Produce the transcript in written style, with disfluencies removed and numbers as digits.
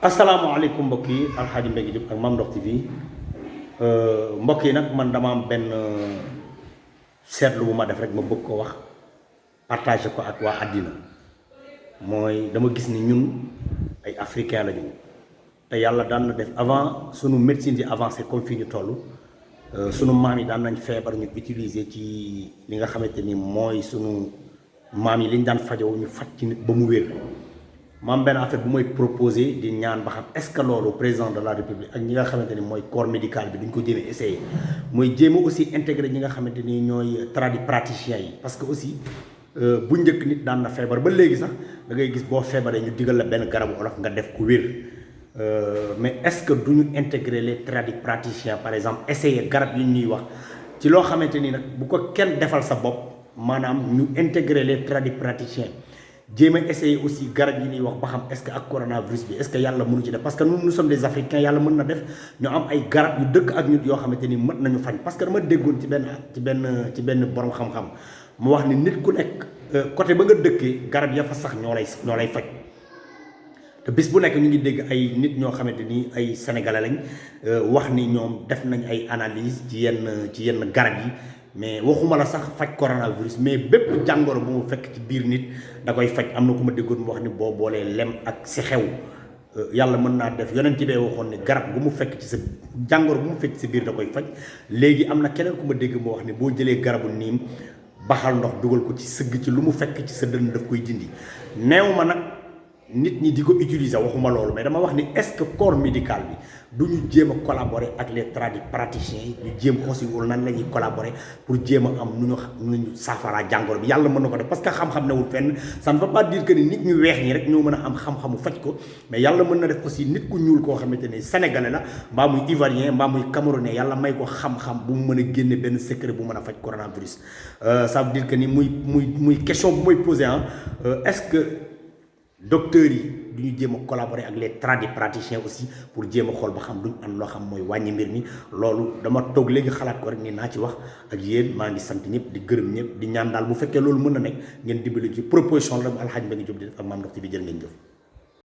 asalaamaaleykum mbokk yi Alxaaji Mbengue Diop ak Mame Ndokh TV mbokk yi nag man dama am benn seetlu bu ma def rek ma bëgg ko wax partager ko ak waa àddina mooy dama gis ni ñun ay africain lañu te yàlla daan na def avant sunu médecine di avancé comme fii ñu toll sunu maam yi daan nañ feebar ñu utiliser ci li nga xamante ni mooy sunu maam yi liñ daan fajoo ñu faj ci nit ba mu wér. maam benn affaire bu may proposé di ñaan ba xam est-ce que loolu président de la république ak ñi nga xamante ni mooy corps médical bi duñ ko jéem a essayé mooy jéem a aussi intégré ñi nga xamante ni ñooy tradipraticiens yi parce que aussi bu njëkk nit daan na feebar ba léegi sax da ngay gis boo feebaree ñu digal la benn garabu olof nga def ko wér mais est-ce que duñu intégrer les tradipraticiens par exemple essayer garab yi ñuy wax ci loo xamante ni nag bu ko kenn defal sa bopp maanaam ñu intégrer les tradipraticiens jéem a essayer aussi garab yi ñuy wax ba xam est-ce que ak coronavirus bi est-ce que yàlla mënu ci def parce que nous sommes des africains yàlla mën na def ñu am ay garab yu dëkk ak ñun yoo xamante ni mën nañu fañ parce que dama déggoon ci benn borom xam-xam mu wax ni nit ku nekk côté ba nga dëkkee garab ya fa sax ñoo lay faj te bis bu nekk ñu ngi dégg ay nit ñoo xamante ni ay sénégalais lañ wax ni ñoom def nañ ay analyse ci yenn garab yi. mais waxuma la sax faj coronavirus mais bépp jàngoro bu mu fekk ci biir nit da koy faj am na ku ma déggoon mu wax ni boo boolee lem ak si xew yàlla mën naa def yonent bee waxoon ni garab gu mu fekk ci sa jàngoro bu mu fekk ci sa biir da koy faj léegi am na keneen ku ma dégg mu wax ni boo jëlee garabu niim baxal ndox dugal ko ci sëgg ci lu mu fekk ci sa dënn daf koy dindi neew ma nag nit ñi di ko utiliser waxuma loolu mais dama wax ni est-ce que corps médical bi du ñu jéem a collaborer ak les tradipraticiens yi ñu jéem xoosiwul nan la ñuy collaborer pour jéem a am nu ñu saafaraa jàngoro bi yàlla mën na ko def parce que xam-xam newul fenn ça ne veut pas dire que ni nit ñu weex ñi rek ñoo mën a am xam-xamu faj ko mais yàlla mën na def aussi nit ku ñuul koo xamante ne sénégalais la mbaa muy ivoirien mbaa muy camerounais yàlla may ko xam-xam bu mu mën a génne benn secret bu mën a faj coronavirus ça veut dire que ni muy question bu may poser est-ce que docteurs yi du ñu jéem a collaborer ak les tradipraticiens aussi pour jéem a xool ba xam duñ am loo xam mooy wàññi mbir mi loolu dama toog léegi xalaat ko rek ni naa ci wax ak yéen maa ngi sant ñëpp di gërëm ñëpp di ñaan daal bu fekkee loolu mën na nekk ngeen dimbali ci proposition la bu Alxaaji Mbengue Diop di def ak Mame Ndokh TV jërë ngeen jëf